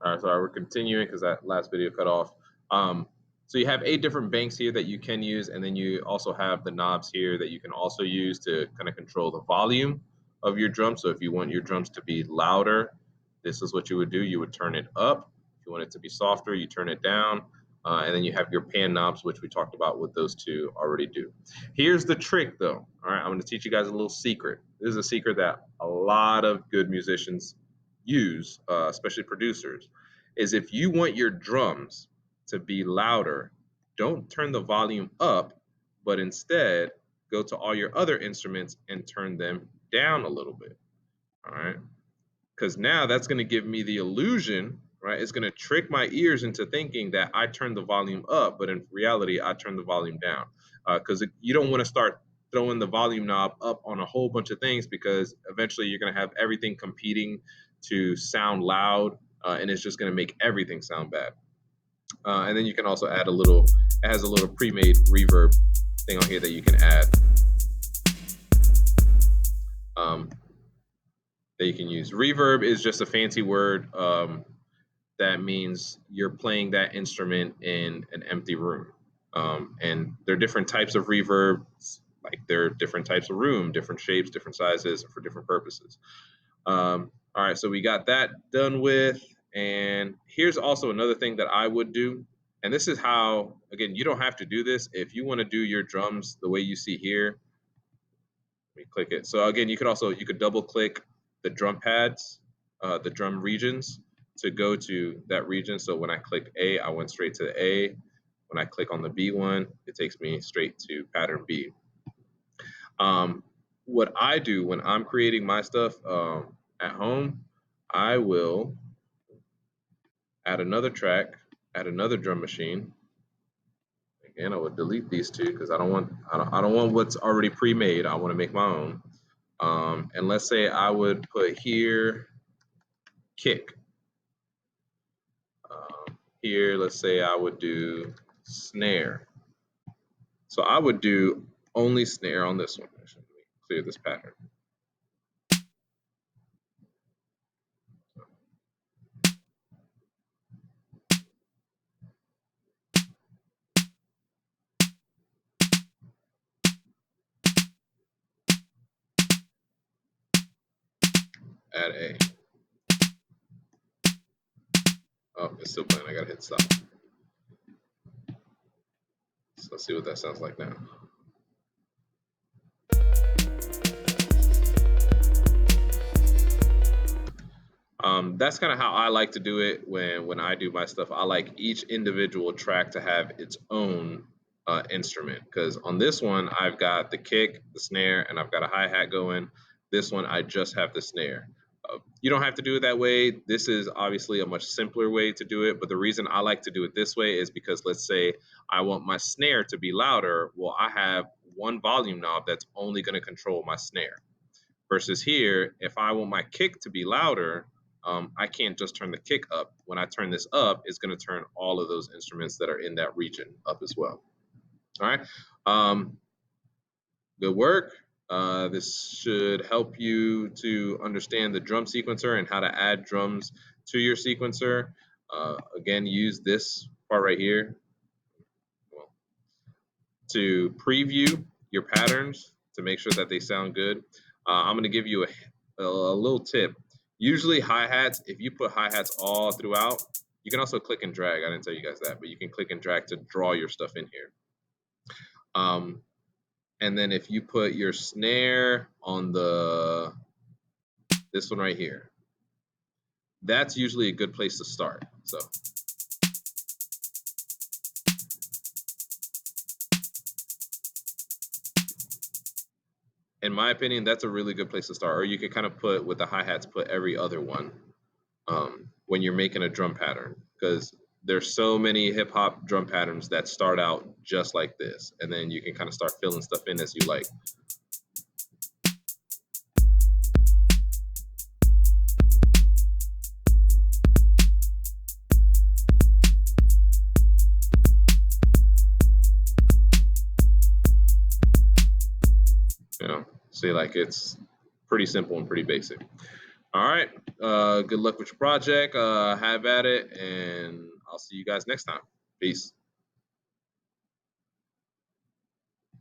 All right, so we're continuing because that last video cut off. So you have 8 different banks here that you can use, and then you also have the knobs here that you can also use to kind of control the volume of your drum. So if you want your drums to be louder, this is what you would do. You would turn it up. If you want it to be softer, you turn it down. And then you have your pan knobs, which we talked about what those two already do. Here's the trick, though. All right, I'm going to teach you guys a little secret. This is a secret that a lot of good musicians use, especially producers, is if you want your drums to be louder, don't turn the volume up, but instead go to all your other instruments and turn them down a little bit. All right, because now that's going to give me the illusion, right? It's going to trick my ears into thinking that I turned the volume up, but in reality, I turned the volume down. Because you don't want to start throwing the volume knob up on a whole bunch of things, because eventually you're going to have everything competing to sound loud, and it's just going to make everything sound bad. And then you can also add a little, it has a little pre-made reverb thing on here that you can add. That you can use. Reverb is just a fancy word that means you're playing that instrument in an empty room. And there are different types of reverbs, like there are different types of room, different shapes, different sizes for different purposes. All right, so we got that done with. And here's also another thing that I would do. And this is how, again, you don't have to do this. If you want to do your drums the way you see here, let me click it. So again, you could double click the drum pads, the drum regions to go to that region. So when I click A, I went straight to A. When I click on the B one, it takes me straight to pattern B. What I do when I'm creating my stuff at home, I will add another track, add another drum machine. Again, I would delete these two because I don't want what's already pre-made. I want to make my own. And let's say I would put here kick. Here, let's say I would do snare. So I would do only snare on this one. Let me clear this pattern. Add A. Oh, it's still playing. I gotta hit stop. So let's see what that sounds like now. That's kind of how I like to do it when I do my stuff. I like each individual track to have its own instrument, because on this one I've got the kick, the snare, and I've got a hi-hat going. This one I just have the snare. You don't have to do it that way. This is obviously a much simpler way to do it, but the reason I like to do it this way is because, let's say I want my snare to be louder. Well, I have one volume knob that's only going to control my snare. Versus here, if I want my kick to be louder, I can't just turn the kick up. When I turn this up, it's going to turn all of those instruments that are in that region up as well. All right. Good work. This should help you to understand the drum sequencer and how to add drums to your sequencer. Again, use this part right here to preview your patterns to make sure that they sound good. I'm going to give you a little tip. Usually hi-hats, if you put hi-hats all throughout, you can also click and drag. I didn't tell you guys that, but you can click and drag to draw your stuff in here. And then if you put your snare on this one right here, that's usually a good place to start. So. In my opinion, that's a really good place to start. Or you could kind of put, with the hi-hats, put every other one when you're making a drum pattern, because there's so many hip-hop drum patterns that start out just like this, and then you can kind of start filling stuff in as you like. You know, see, like, it's pretty simple and pretty basic. All right. Good luck with your project. Have at it, and I'll see you guys next time. Peace.